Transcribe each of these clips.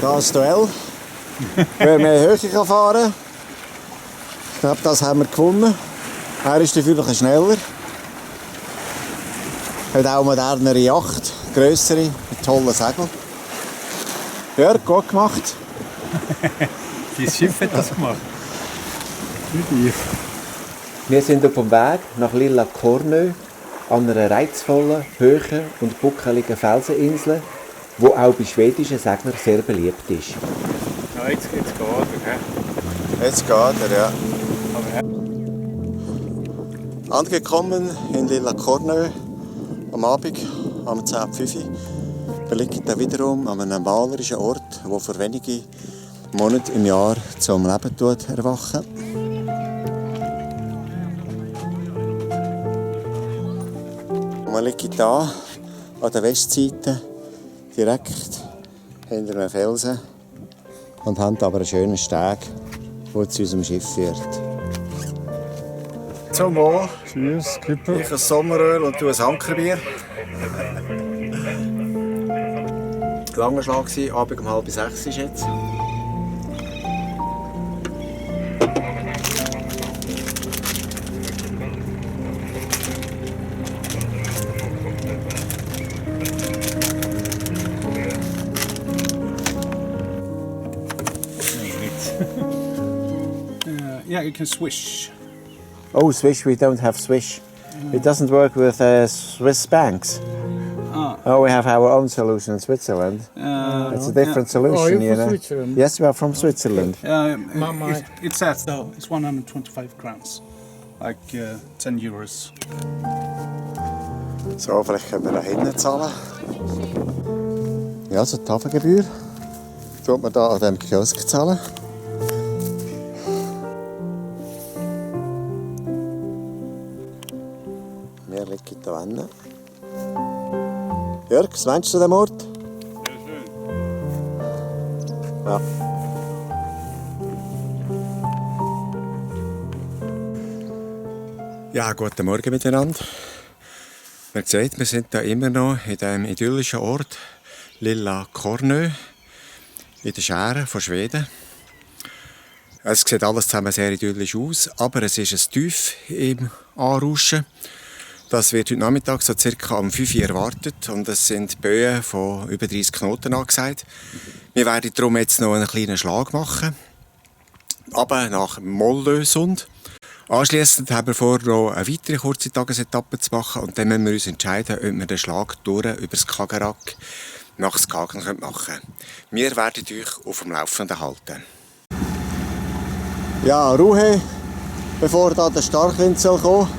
Das Duell. Wer mehr Höhe fahren kann. Ich glaube, das haben wir gewonnen. Er ist dafür ein bisschen schneller. Hat auch eine modernere Yacht, grössere, mit tollen Segeln. Jörg, gut gemacht. Dein Schiff hat das gemacht. Wir sind auf dem Weg nach Lilla Cornö, an einer reizvollen, hohen und buckeligen Felseninsel, die auch bei schwedischen Seglern sehr beliebt ist. Ja, jetzt geht er. Jetzt geht er, ja. Angekommen in Lilla Cornö am Abend um 10:05 Uhr. Wir liegen da wiederum an einem malerischen Ort, der für wenige Monate im Jahr zum Leben erwachen. Wir liegen hier an der Westseite, direkt hinter einem Felsen, und haben aber einen schönen Steg, der zu unserem Schiff führt. Zum Wohl. Cheers, Skipper. Ich ein Sommeröl und du ein Ankerbier. Langer Schlag war, Abend um 5:30 ist jetzt. Yeah, you can swish. Oh, Swish, we don't have Swish. It doesn't work with Swiss banks. Oh, we have our own solution in Switzerland. It's a different solution, you from Switzerland? Yes, we are from Switzerland. It says though, it's 125 crowns. Like 10 euros. So, vielleicht können wir da hinten zahlen. Ja, so die Hafengebühr tut man da an diesem Kiosk zahlen. Wir liegen hier hinten. Jörg, was meinst du zu diesem Ort? Sehr schön. Ja. Ja, guten Morgen miteinander. Man sieht, wir sind hier immer noch in diesem idyllischen Ort Lilla Cornö in der Schäre von Schweden. Es sieht alles zusammen sehr idyllisch aus, aber es ist ein Tief im Anrauschen. Das wird heute Nachmittag so circa um 5 Uhr erwartet und es sind Böen von über 30 Knoten angesagt. Wir werden darum jetzt noch einen kleinen Schlag machen, aber nach Mollösund. Anschliessend haben wir vor, noch eine weitere kurze Tagesetappe zu machen und dann müssen wir uns entscheiden, ob wir den Schlag durch über das Skagerrak nach Skagen machen können. Wir werden euch auf dem Laufenden halten. Ja, Ruhe, bevor da der Starkwind kommt.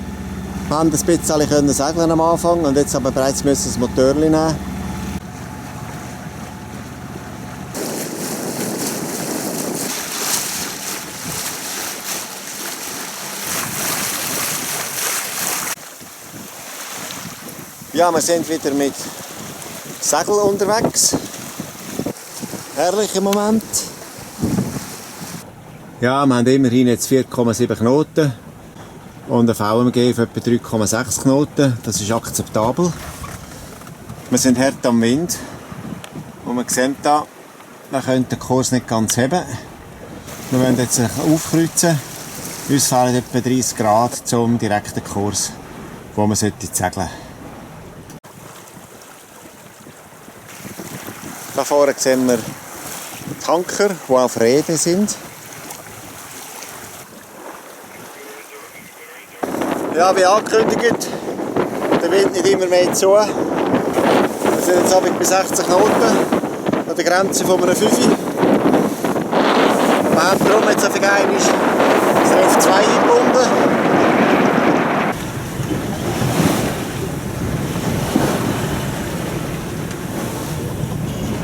Wir haben ein bisschen segeln am Anfang und jetzt aber bereits müssen das Motorli nehmen. Ja, wir sind wieder mit Segel unterwegs. Herrlicher Moment. Ja, wir haben immerhin jetzt 4,7 Knoten. Und ein VMG von etwa 3,6 Knoten. Das ist akzeptabel. Wir sind hart am Wind. Und man sieht hier, wir können den Kurs nicht ganz heben. Wir wollen jetzt aufkreuzen. Uns fehlen etwa 30 Grad zum direkten Kurs, wo man segeln sollte. Da vorne sehen wir Tanker, die auf Reden sind. Ja, wie angekündigt, der Wind nicht immer mehr zu. Wir sind jetzt bei 60 Knoten an der Grenze von einer 5. Wir haben darum jetzt auf einmal das F2 eingebunden.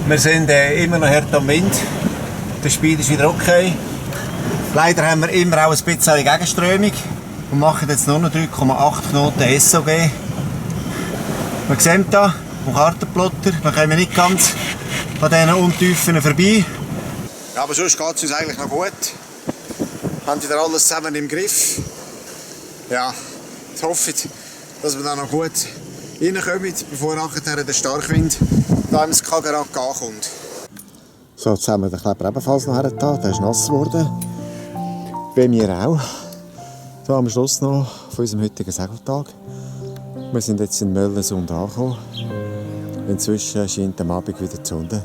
Wir sind immer noch hart am Wind. Der Speed ist wieder okay. Leider haben wir immer auch ein bisschen Gegenströmung. Und machen jetzt nur noch 3,8 Knoten SOG. Man sieht hier am Kartenplotter, wir kommen nicht ganz an diesen Untiefen vorbei. Ja, aber sonst geht es uns eigentlich noch gut. Wir haben wieder alles zusammen im Griff. Ja, ich hoffe, dass wir da noch gut reinkommen, bevor nachher der Starkwind da im Skagerrak ankommt. So, So, jetzt haben wir den Kleber ebenfalls noch hergetan. Der ist nass geworden. Bei mir auch. So, am Schluss noch von unserem heutigen Segeltag. Wir sind jetzt in Möllensund angekommen. Inzwischen scheint am Abend wieder die Sonne.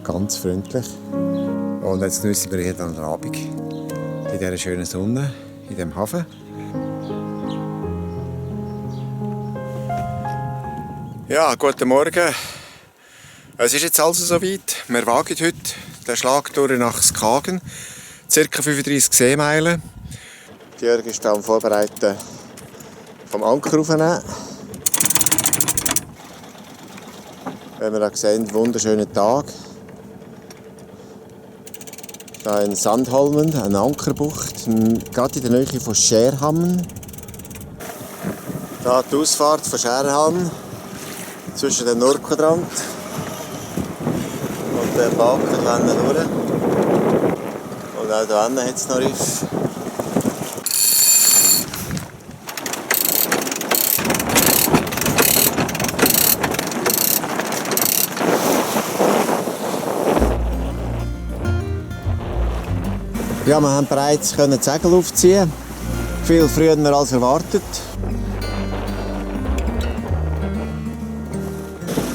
Ganz freundlich. Und jetzt geniessen wir hier dann den Abend. In dieser schönen Sonne, in diesem Hafen. Ja, guten Morgen. Es ist jetzt also soweit. Wir wagen heute den Schlag durch nach Skagen. Ca. 35 Seemeilen. Jörg ist am Vorbereiten vom Anker aufnehmen. Wenn wir da sehen, einen wunderschönen Tag. Hier in Sandholmen, eine Ankerbucht, gerade in der Nähe von Scherhamn. Hier die Ausfahrt von Scherhamn zwischen dem Nordquadrant und der Balken durch. Und auch hier hinten hat es noch Riff. Ja, wir haben bereits die Segel aufziehen, viel früher als erwartet.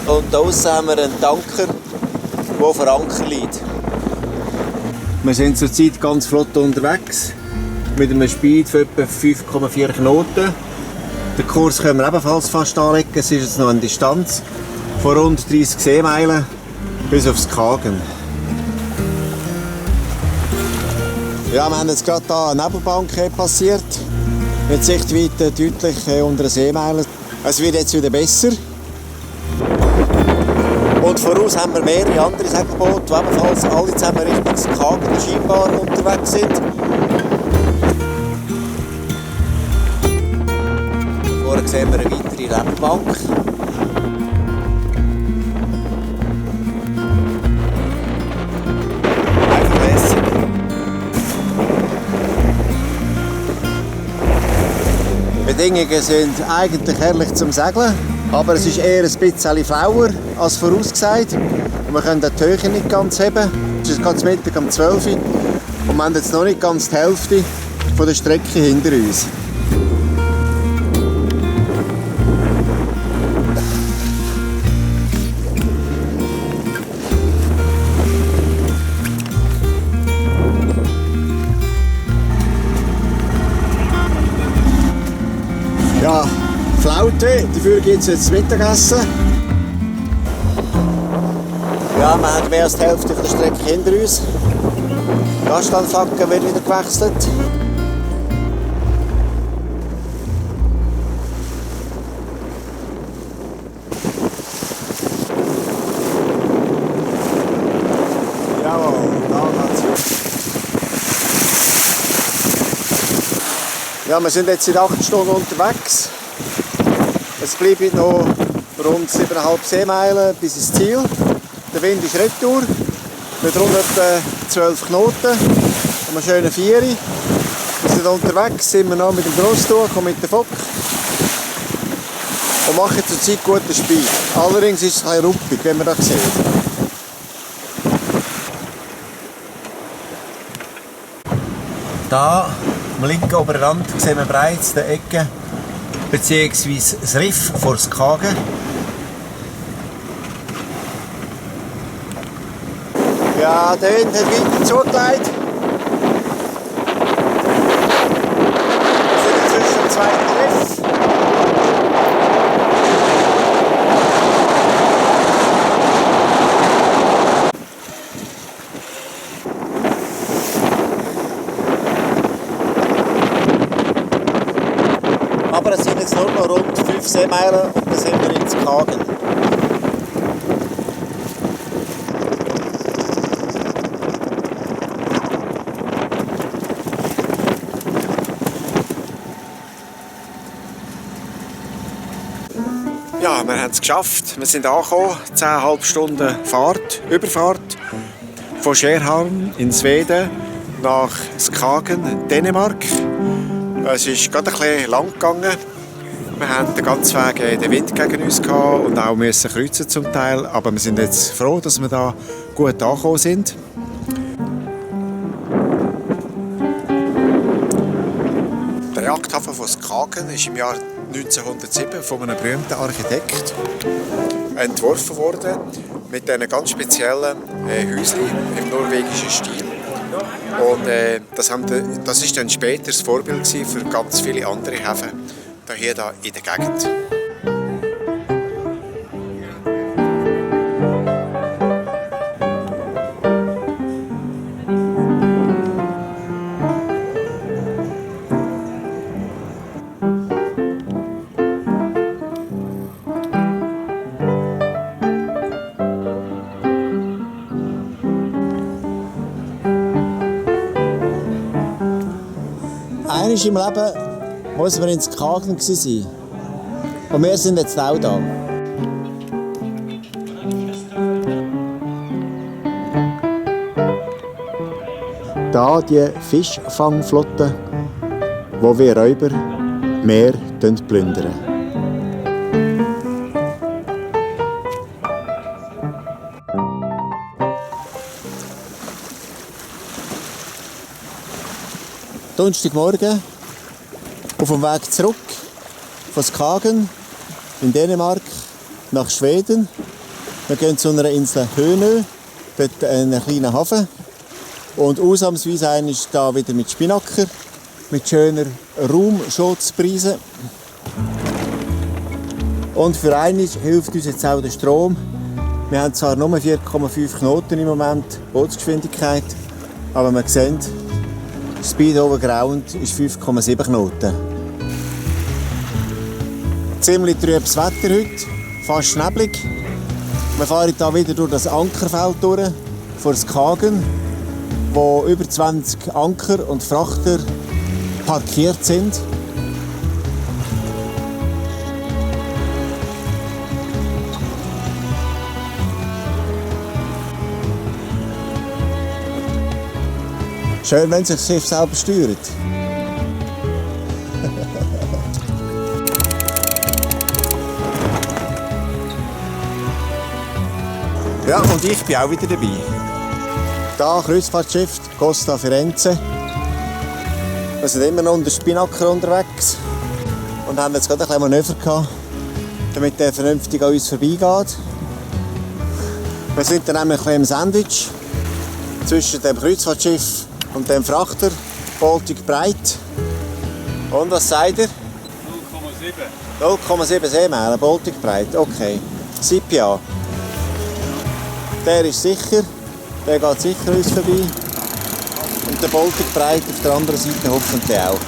Und hier aussen haben wir einen Tanker, der vor Anker liegt. Wir sind zurzeit ganz flott unterwegs, mit einem Speed von etwa 5,4 Knoten. Den Kurs können wir ebenfalls fast anlegen, es ist jetzt noch eine Distanz von rund 30 Seemeilen bis auf Skagen. Ja, wir haben jetzt gerade hier eine Nebelbank passiert, mit Sichtweite deutlich unter den Seemeilen. Es wird jetzt wieder besser. Und voraus haben wir mehrere andere Segelboote, die ebenfalls alle zusammen Richtung Skagen scheinbar unterwegs sind. Vorher sehen wir eine weitere Nebelbank. Die Bedingungen sind eigentlich herrlich zum Segeln, aber es ist eher ein bisschen flauer als vorausgesagt. Und wir können die Höhe nicht ganz heben. Es ist ganz Mittag um 12 Uhr und wir haben jetzt noch nicht ganz die Hälfte von der Strecke hinter uns. Ja, Flaute, dafür gibt es jetzt Mittagessen. Ja, wir haben mehr als die Hälfte von der Strecke hinter uns. Die Gastanfacke wird wieder gewechselt. Jawohl, da geht's. Ja, wir sind jetzt seit 8 Stunden unterwegs. Es bleiben noch rund 7,5 Seemeilen bis ins Ziel. Der Wind ist retour. Wir haben etwa 12 Knoten und einen schönen 4. Wir sind unterwegs, sind wir noch mit dem Grosstuch und mit der Fock. Und machen zurzeit guten Speed. Allerdings ist es ein bisschen ruppig, wenn man das sieht. Da am linken oberen Rand sehen wir bereits die Ecke bzw. das Riff vor Skagen. Ja, der Wind hat weiter zugelegt. Wir sind inzwischen am zweiten Riff. Aber es sind jetzt nur noch rund 5 Seemeilen und dann sind wir in Skagen. Ja, wir haben es geschafft. Wir sind angekommen, 10,5 Stunden Fahrt, Überfahrt von Scherhamn in Schweden nach Skagen, Dänemark. Es ist gerade ein bisschen lang gegangen. Wir haben den ganzen Weg den Wind gegen uns gehabt und auch müssen kreuzen zum Teil. Aber wir sind jetzt froh, dass wir da gut angekommen sind. Der Jagdhafen von Skagen ist im Jahr 1907 von einem berühmten Architekt entworfen worden, mit diesen ganz speziellen Häuschen im norwegischen Stil. Und das ist dann später das Vorbild für ganz viele andere Häfen hier in der Gegend. Einmal im Leben muss man in Skagen sein. Und wir sind jetzt auch da. Da die Fischfangflotte, wo wir Räuber Meer plündern. Donnerstagmorgen auf dem Weg zurück von Skagen in Dänemark nach Schweden. Wir gehen zu einer Insel Hönö, dort einen kleinen Hafen. Und ausnahmsweise ist da wieder mit Spinnaker, mit schöner Raumschutzpreise. Und für einmal hilft uns jetzt auch der Strom. Wir haben zwar nur 4,5 Knoten im Moment Bootsgeschwindigkeit, aber man sieht, Speed over Ground ist 5,7 Knoten. Ziemlich trübes Wetter heute, fast neblig. Wir fahren hier wieder durch das Ankerfeld durch, vor Skagen, wo über 20 Anker und Frachter parkiert sind. Schön, wenn sich das Schiff selber steuert. Ja, und ich bin auch wieder dabei. Hier Kreuzfahrtschiff Costa Firenze. Wir sind immer noch unter Spinnaker unterwegs und haben jetzt gerade ein bisschen Manöver gehabt, damit der vernünftig an uns vorbeigeht. Wir sind dann nämlich ein bisschen im Sandwich zwischen dem Kreuzfahrtschiff und dem Frachter, Baltic Breit. Und was sagt ihr? 0,7. 0,7 Seemeilen, Baltic Breit, okay. Sipia. Der ist sicher, der geht sicher uns vorbei. Und der Baltic Breit auf der anderen Seite hoffentlich auch.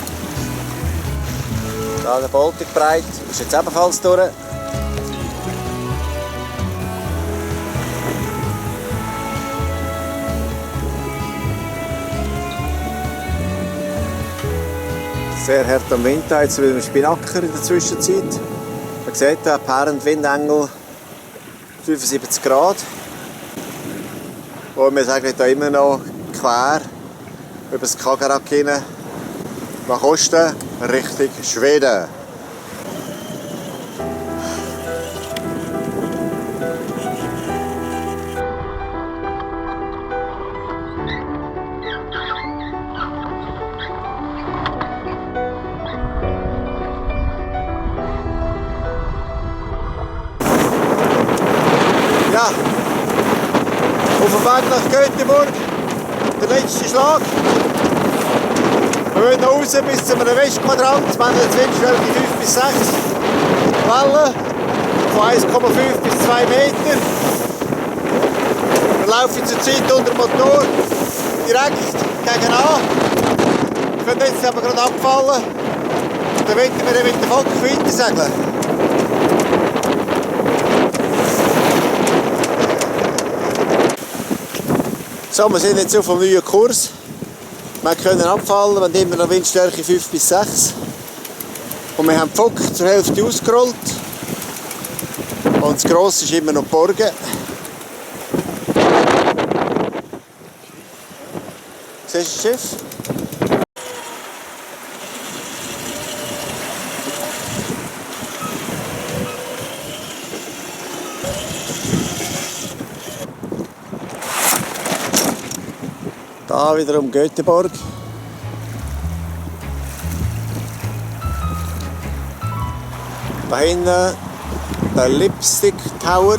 Da der Baltic Breit ist jetzt ebenfalls durch. Sehr hart am Wind, jetzt wieder ein Spinnaker in der Zwischenzeit. Man sieht hier apparent Windengel 75 Grad. Und wir sagen hier immer noch quer über das Skagerrak hin nach Osten Richtung Schweden. Ja, auf dem Weg nach Göteborg, der letzte Schlag. Wir wollen noch raus bis zu einem Westquadrant. Wir haben jetzt Windstärke 5 bis 6 Wellen von 1,5 bis 2 Meter. Wir laufen zurzeit unter dem Motor direkt gegen an. Wir können jetzt aber gerade abfallen. Dann wollen wir mit der Fock weiter segeln. So, wir sind jetzt auf einem neuen Kurs. Wir können abfallen, wenn immer noch Windstärke 5 bis 6. Und wir haben die Fock zur Hälfte ausgerollt. Und das Grosse ist immer noch geborgen. Siehst du das Schiff? Da wiederum Göteborg. Da hinten der Lipstick Tower.